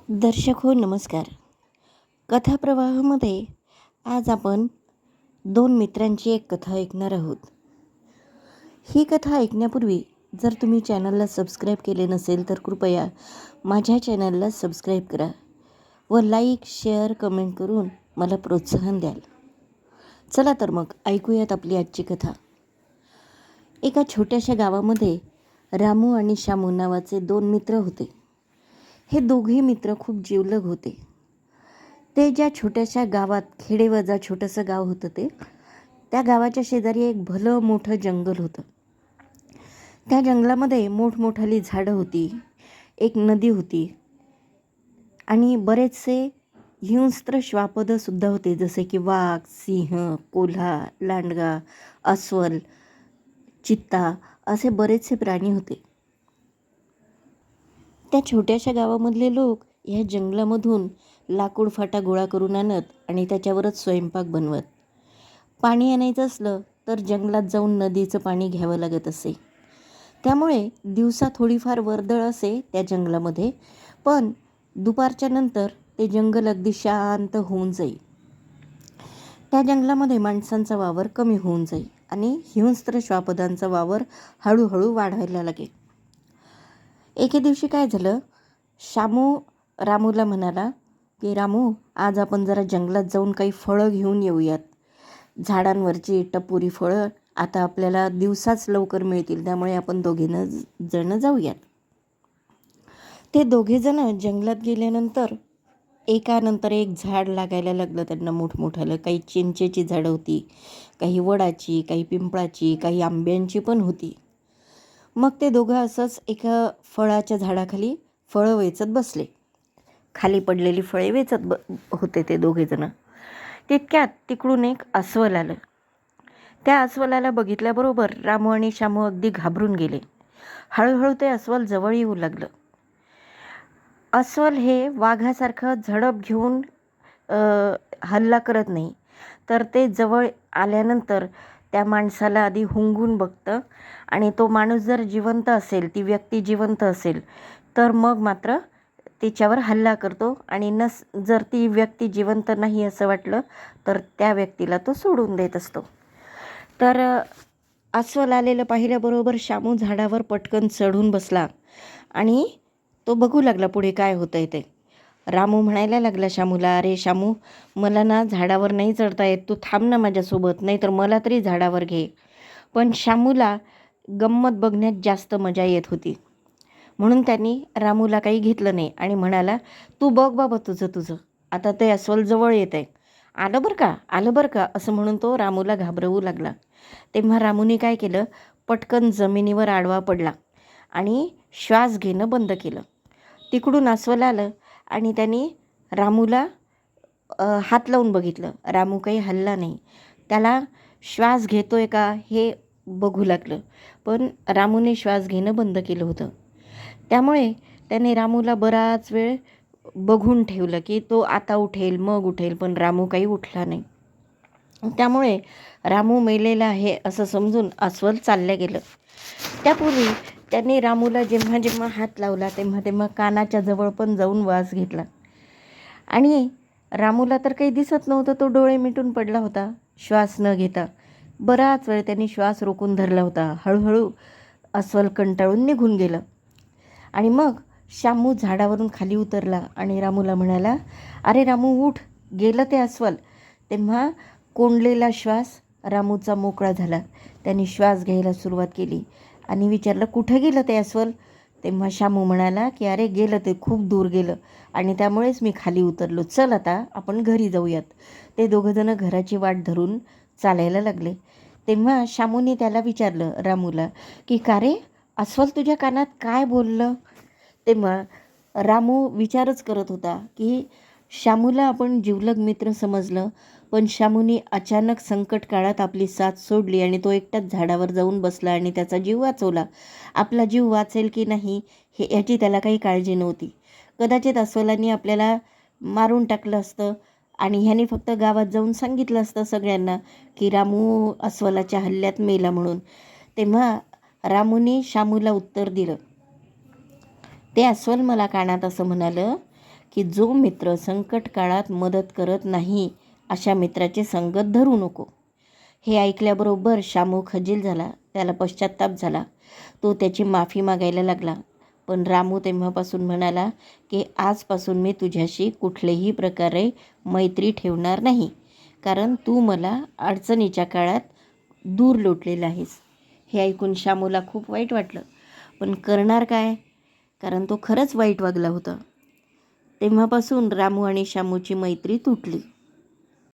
दर्शक हो नमस्कार. कथाप्रवाहामध्ये आज आपण दोन मित्रांची एक कथा ऐकणार आहोत. ही कथा ऐकण्यापूर्वी जर तुम्ही चॅनलला सबस्क्राईब केले नसेल तर कृपया माझ्या चॅनलला सबस्क्राईब करा व लाईक, शेअर, कमेंट करून मला प्रोत्साहन द्याल. चला तर मग ऐकूयात आपली आजची कथा. एका छोट्याशा गावामध्ये रामू आणि श्यामू नावाचे दोन मित्र होते. हे दोघे मित्र खूप जिवलग होते. ते ज्या छोट्याशा गावात, खेडेवजा छोटंसं गाव होतं त्या गावाच्या शेजारी एक भलं मोठं जंगल होतं. त्या जंगलामध्ये मोठमोठाली झाडं होती, एक नदी होती आणि बरेचसे हिंस्त्र श्वापदंसुद्धा होते, जसे की वाघ, सिंह, कोल्हा, लांडगा, अस्वल, चित्ता असे बरेचसे प्राणी होते. त्या छोट्याशा गावामधले लोक ह्या जंगलामधून लाकूड फाटा गोळा करून आणत आणि त्याच्यावरच स्वयंपाक बनवत. पाणी आणायचं असलं तर जंगलात जाऊन नदीचं पाणी घ्यावं लागत असे. त्यामुळे दिवसा थोडीफार वर्दळ असे त्या जंगलामध्ये, पण दुपारच्या नंतर ते जंगल अगदी शांत होऊन जाई. त्या जंगलामध्ये माणसांचा वावर कमी होऊन जाई आणि हिंस्त्र श्वापदांचा वावर हळूहळू वाढायला लागे. एके दिवशी काय झालं, श्यामू रामूला म्हणाला की रामू, आज आपण जरा जंगलात जाऊन काही फळं घेऊन येऊयात. झाडांवरची टपोरी फळं आता आपल्याला दिवसाच लवकर मिळतील, त्यामुळे आपण जण जाऊयात. ते दोघेजणं जंगलात गेल्यानंतर एकानंतर एक झाड लागायला लागलं त्यांना मोठमोठालं. काही चिंचेची झाडं होती, काही वडाची, काही पिंपळाची, काही आंब्यांची पण होती. मग ते दोघं असंच एका फळाच्या झाडाखाली फळं वेचत बसले. खाली पडलेली फळे वेचत होते ते दोघेजणं. तितक्यात तिकडून एक अस्वल आलं. त्या अस्वलाला बघितल्याबरोबर रामू आणि श्यामू अगदी घाबरून गेले. हळूहळू ते अस्वल जवळ येऊ लागलं. अस्वल हे वाघासारखं झडप घेऊन हल्ला करत नाही, तर ते जवळ आल्यानंतर त्या माणसाला आधी हुंगून बघतं आणि तो माणूस जर जिवंत असेल, ती व्यक्ती जिवंत असेल, तर मग मात्र तिच्यावर हल्ला करतो आणि जर ती व्यक्ती जिवंत नाही असं वाटलं तर त्या व्यक्तीला तो सोडून देत असतो. तर अस्वल आलेलं पाहिल्याबरोबर श्यामू झाडावर पटकन चढून बसला आणि तो बघू लागला पुढे काय होतं आहे ते. रामू म्हणायला लागला श्यामूला, अरे श्यामू, मला ना झाडावर नाही चढता येत, तू थांब ना माझ्यासोबत, नाही तर मला तरी झाडावर घे. पण श्यामूला गंमत बघण्यात जास्त मजा येत होती, म्हणून त्यांनी रामूला काही घेतलं नाही आणि म्हणाला, तू बघ बाबा तुझं, आता ते अस्वल जवळ येत आहे, आलं बरं का असं म्हणून तो रामूला घाबरवू लागला. तेव्हा रामूने काय केलं, पटकन जमिनीवर आडवा पडला आणि श्वास घेणं बंद केलं. तिकडून अस्वल आलं आणि त्यांनी रामूला हात लावून बघितलं. रामू काही हलला नाही. त्याला श्वास घेतोय का हे बघू लागलं, पण रामूने श्वास घेणं बंद केलं होतं. त्यामुळे त्याने रामूला बराच वेळ बघून ठेवलं की तो आता उठेल मग उठेल, पण रामू काही उठला नाही. त्यामुळे रामू मेलेला आहे असं समजून अस्वल चाललं गेलं. त्यापूर्वी त्यांनी रामूला जेव्हा जेव्हा हात लावला तेव्हा कानाच्या जवळ पण जाऊन वास घेतला आणि रामूला तर काही दिसत नव्हतं, तो डोळे मिटून पडला होता श्वास न घेता. बराच वेळ त्यांनी श्वास रोखून धरला होता. हळूहळू अस्वल कंटाळून निघून गेलं आणि मग श्यामू झाडावरून खाली उतरला आणि रामूला म्हणाला, अरे रामू उठ, गेलं ते अस्वल. तेव्हा कोंडलेला श्वास रामूचा मोकळा झाला. त्यांनी श्वास घ्यायला सुरुवात केली आणि विचारलं, कुठं गेलं ते अस्वल. तेव्हा श्यामू म्हणाला की अरे गेलं ते, खूप दूर गेलं आणि त्यामुळेच मी खाली उतरलो, चल आता आपण घरी जाऊयात. ते दोघंजणं घराची वाट धरून चालायला लागले. तेव्हा श्यामूने त्याला विचारलं, रामूला, की का रे अस्वल तुझ्या कानात काय बोललं. तेव्हा रामू विचारच करत होता की श्यामूला आपण जिवलग मित्र समजलं, पण श्यामूने अचानक संकट काळात आपली साथ सोडली आणि तो एकटाच झाडावर जाऊन बसला आणि त्याचा जीव वाचवला. आपला जीव वाचेल की नाही याची त्याला काही काळजी नव्हती. कदाचित अस्वलांनी आपल्याला मारून टाकलं असतं आणि ह्याने फक्त गावात जाऊन सांगितलं असतं सगळ्यांना की रामू अस्वलाच्या हल्ल्यात मेला म्हणून. तेव्हा रामूने श्यामूला उत्तर दिलं. ते अस्वल मला कानात असं म्हणालं की जो मित्र संकट काळात मदत करत नाही अशा मित्राची संगत धरू नको. हे ऐकल्याबरोबर शामू खजील झाला. त्याला पश्चात्ताप झाला. तो त्याची माफी मागायला लागला. पण रामू तेव्हापासून म्हणाला की आजपासून मी तुझ्याशी कुठल्याही प्रकारे मैत्री ठेवणार नाही, कारण तू मला अडचणीच्या काळात दूर लोटलेला आहेस. हे ऐकून शामूला खूप वाईट वाटलं, पण करणार काय, कारण तो खरंच वाईट वागला होता. तेव्हापासून रामू आणि शामूची मैत्री तुटली.